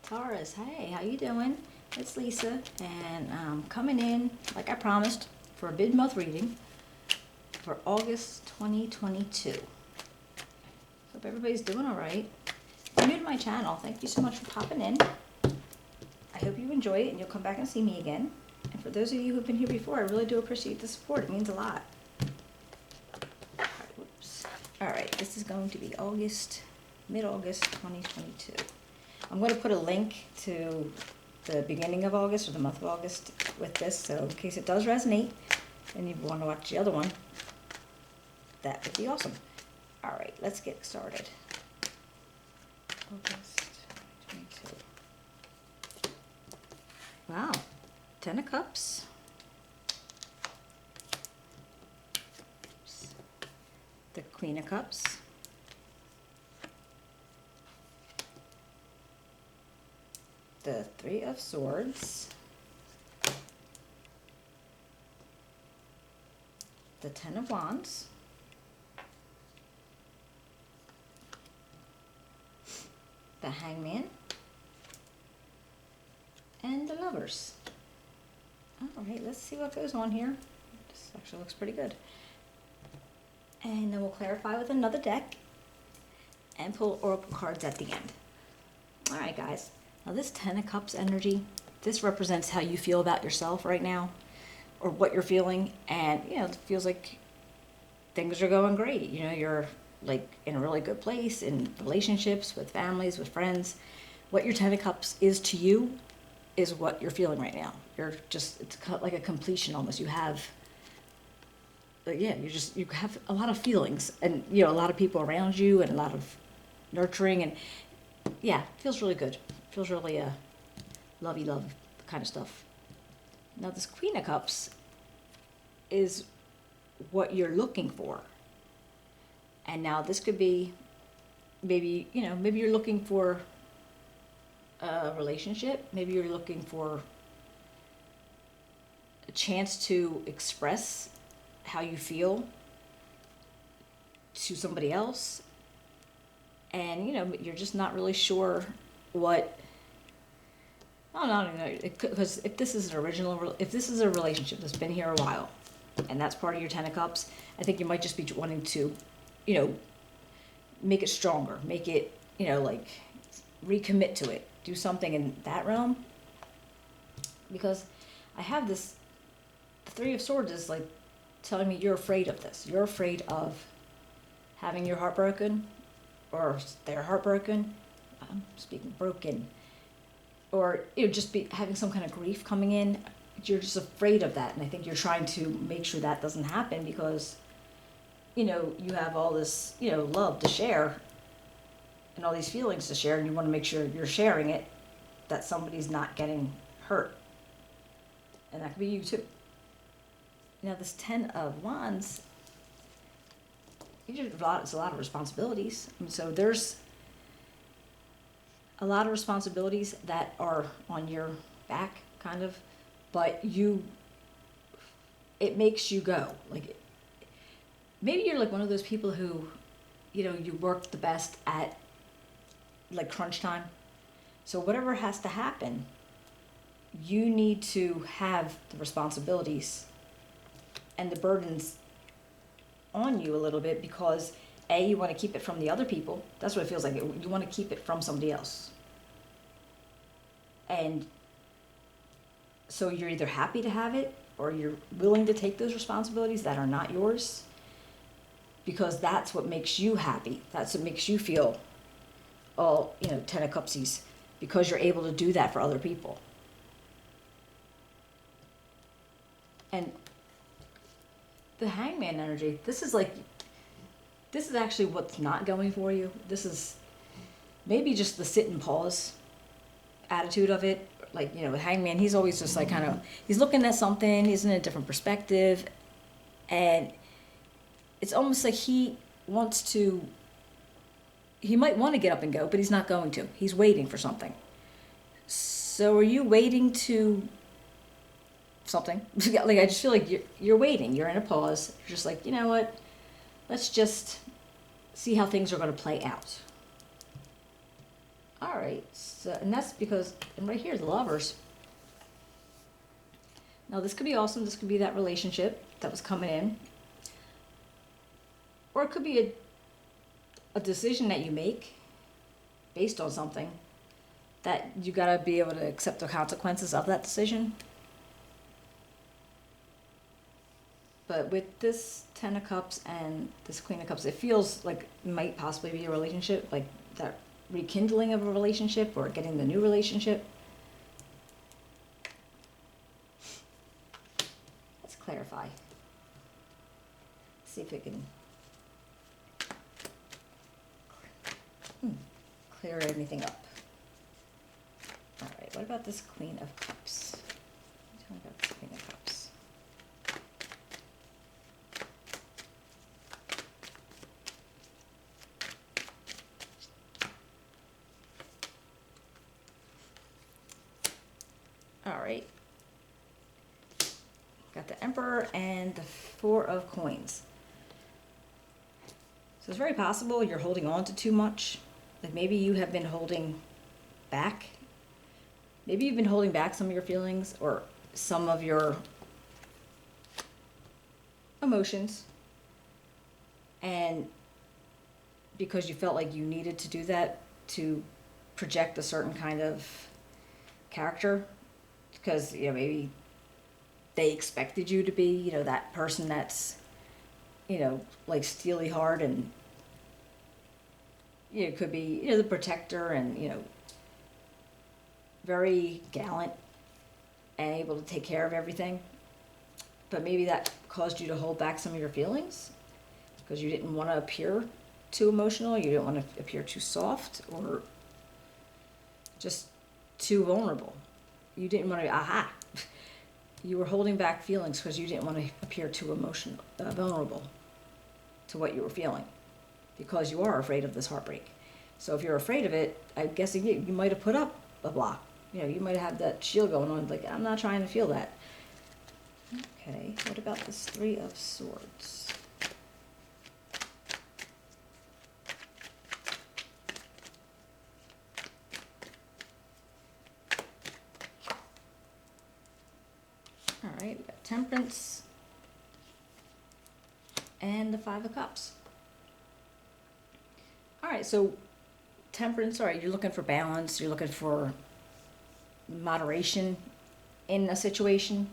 Taurus, hey, how you doing? It's Lisa, and I'm coming in, like I promised, for a mid-month reading for August 2022. Hope everybody's doing all right. If you're new to my channel, thank you so much for popping in. I hope you enjoy it and you'll come back and see me again. And for those of you who've been here before, I really do appreciate the support. It means a lot. All right, whoops. All right, this is going to be mid-August 2022. I'm going to put a link to the beginning of August or the month of August with this, so in case it does resonate and you want to watch the other one, that would be awesome. All right, let's get started. August 2022. Wow, 10 of Cups. The Queen of Cups. The Three of Swords, the Ten of Wands, the Hangman, and the Lovers. All right, let's see what goes on here. This actually looks pretty good. And then we'll clarify with another deck and pull oracle cards at the end. All right, guys. Now this 10 of Cups energy, this represents how you feel about yourself right now, or what you're feeling, and it feels like things are going great. You're like in a really good place in relationships, with families, with friends. What your 10 of Cups is to you is what you're feeling right now. It's like a completion almost. You have, you have a lot of feelings, and a lot of people around you, and a lot of nurturing, and it feels really good. Feels really lovey love kind of stuff. Now this Queen of Cups is what you're looking for. And now this could be maybe you're looking for a relationship. Maybe you're looking for a chance to express how you feel to somebody else. And you're just not really sure what. Oh no, because if this is a relationship that's been here a while, and that's part of your 10 of Cups, I think you might just be wanting to, make it stronger, make it, like recommit to it, do something in that realm. Because I have this, the Three of Swords is like telling me you're afraid of this. You're afraid of having your heart broken, or their heart broken. I'm speaking broken. Or just be having some kind of grief coming in. You're just afraid of that, and I think you're trying to make sure that doesn't happen, because you have all this love to share and all these feelings to share, and you want to make sure you're sharing it, that somebody's not getting hurt, and that could be you too. Now this 10 of Wands, it's a lot of responsibilities, and so there's a lot of responsibilities that are on your back, kind of, but it makes you go. Like, maybe you're like one of those people who, you work the best at like crunch time. So whatever has to happen, you need to have the responsibilities and the burdens on you a little bit, because you want to keep it from the other people. That's what it feels like. You want to keep it from somebody else. And so you're either happy to have it, or you're willing to take those responsibilities that are not yours, because that's what makes you happy. That's what makes you feel all, 10 of Cupsies, because you're able to do that for other people. And the Hangman energy, this is actually what's not going for you. This is maybe just the sit and pause attitude of it. Like, with Hangman, he's always just like he's looking at something, he's in a different perspective, and it's almost like he might want to get up and go, but he's not going to. He's waiting for something. So are you waiting to something? Like, I just feel like you're waiting. You're in a pause. You're just like, you know what? Let's just see how things are going to play out. All right, so, and that's because, and right here, the Lovers. Now this could be awesome. This could be that relationship that was coming in. Or it could be a decision that you make based on something that you gotta be able to accept the consequences of that decision. But with this Ten of Cups and this Queen of Cups, it feels like it might possibly be a relationship, like that rekindling of a relationship or getting the new relationship. Let's clarify. See if it can clear anything up. All right, what about this Queen of Cups? Tell me about this Queen of Cups. All right. Got the Emperor and the Four of Coins. So it's very possible you're holding on to too much. Like maybe you have been holding back. Maybe you've been holding back some of your feelings or some of your emotions. And because you felt like you needed to do that to project a certain kind of character. Because, you know, maybe they expected you to be, you know, that person that's, you know, like steely hard and, you know, could be, you know, the protector and, you know, very gallant and able to take care of everything. But maybe that caused you to hold back some of your feelings because you didn't want to appear too emotional, you didn't want to appear too soft or just too vulnerable. You didn't want to, you were holding back feelings because you didn't want to appear too emotional, vulnerable to what you were feeling because you are afraid of this heartbreak. So if you're afraid of it, I'm guessing you might have put up a block. You know, you might have that shield going on, like, I'm not trying to feel that. Okay, what about this Three of Swords? All right, we got Temperance and the Five of Cups. All right, so Temperance, all right, you're looking for balance, you're looking for moderation in a situation,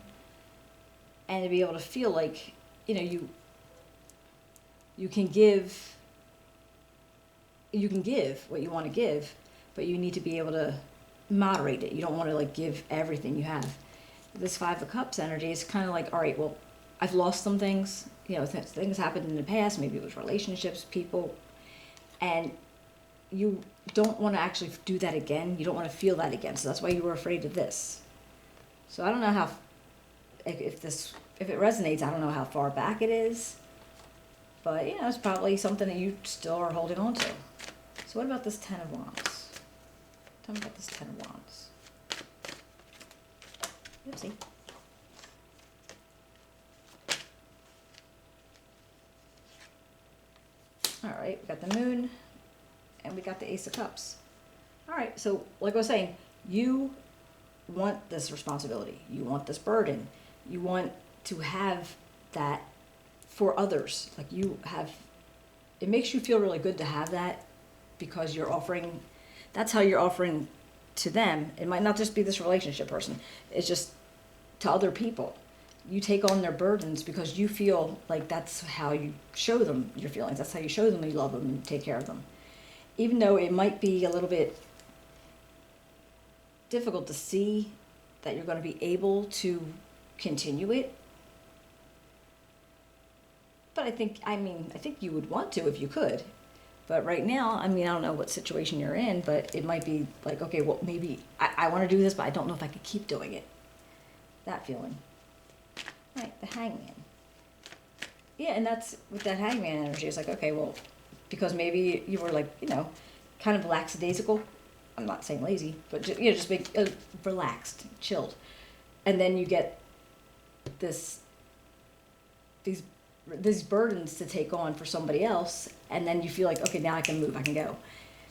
and to be able to feel like, you know, you can give what you want to give, but you need to be able to moderate it. You don't want to like give everything you have. This Five of Cups energy is kind of like, all right, well, I've lost some things, you know, things happened in the past, maybe it was relationships, people, and you don't want to actually do that again. You don't want to feel that again. So that's why you were afraid of this. So I don't know how, if it resonates, I don't know how far back it is, but you know, it's probably something that you still are holding on to. So what about this Ten of Wands? Tell me about this Ten of Wands. Oopsie. All right, we got the Moon and we got the Ace of Cups. All right, so like I was saying, you want this responsibility. You want this burden. You want to have that for others. Like you have, it makes you feel really good to have that because you're offering, that's how you're offering to them. It might not just be this relationship person. It's just to other people. You take on their burdens because you feel like that's how you show them your feelings. That's how you show them you love them and take care of them. Even though it might be a little bit difficult to see that you're going to be able to continue it. But I think you would want to if you could. But right now, I don't know what situation you're in, but it might be like, okay, well, maybe I want to do this, but I don't know if I could keep doing it. That feeling. Right, the Hangman. Yeah, and that's with that Hangman energy. It's like, okay, well, because maybe you were like, you know, kind of lackadaisical. I'm not saying lazy, but just, you know, just being relaxed, chilled. And then you get these burdens to take on for somebody else, and then you feel like, okay, now I can move, I can go.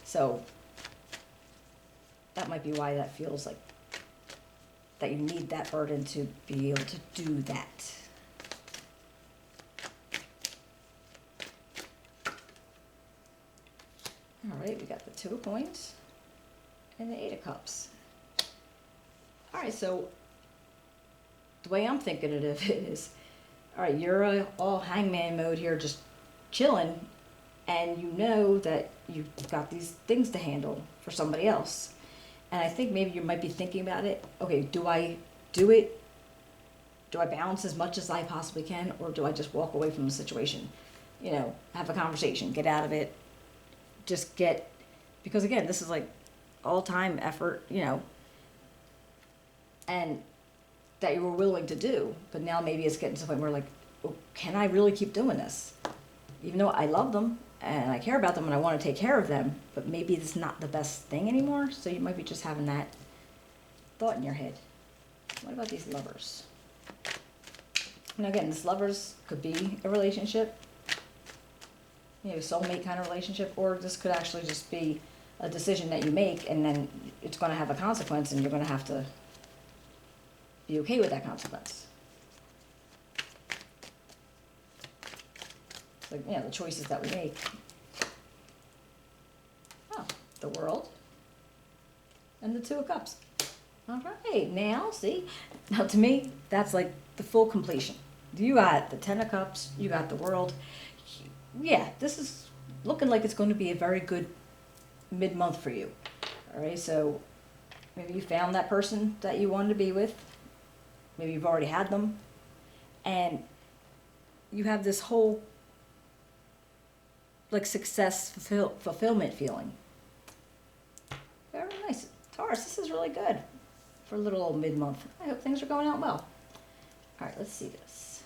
So that might be why that feels like that you need that burden to be able to do that. All right, we got the 2 of coins and the 8 of cups. All right, so the way I'm thinking of it is, all right, you're all hangman mode here, just chilling, and you know that you've got these things to handle for somebody else. And I think maybe you might be thinking about it, okay, do I do it? Do I balance as much as I possibly can, or do I just walk away from the situation? You know, have a conversation, get out of it, just get, because again, this is like all time effort, you know, and that you were willing to do, but now maybe it's getting to the point where like, oh, can I really keep doing this? Even though I love them and I care about them and I want to take care of them, but maybe it's not the best thing anymore. So you might be just having that thought in your head. What about these lovers? Now again, this lovers could be a relationship, you know, soulmate kind of relationship, or this could actually just be a decision that you make and then it's going to have a consequence and you're going to have to be okay with that consequence. So, you know, the choices that we make. Oh, the World and the 2 of Cups. All right, now, see? Now, to me, that's like the full completion. You got the 10 of Cups, you got the World. Yeah, this is looking like it's going to be a very good mid-month for you. All right, so maybe you found that person that you wanted to be with. Maybe you've already had them. And you have this whole like success fulfillment feeling. Very nice. Taurus, this is really good for a little old mid-month. I hope things are going out well. All right, let's see this.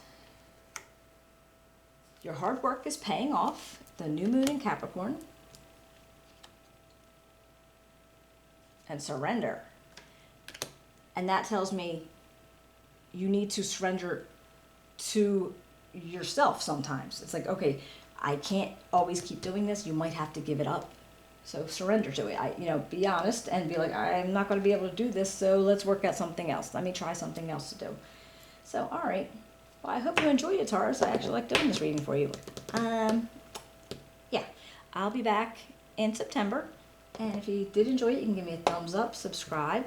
Your hard work is paying off. The new moon in Capricorn. And surrender. And that tells me you need to surrender to yourself sometimes. It's like, okay, I can't always keep doing this. You might have to give it up. So surrender to it. Be honest and be like, I'm not going to be able to do this, so let's work out something else. Let me try something else to do. So, all right. Well, I hope you enjoyed it, Taurus. I actually like doing this reading for you. Yeah, I'll be back in September. And if you did enjoy it, you can give me a thumbs up, subscribe,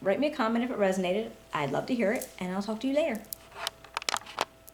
write me a comment if it resonated. I'd love to hear it, and I'll talk to you later.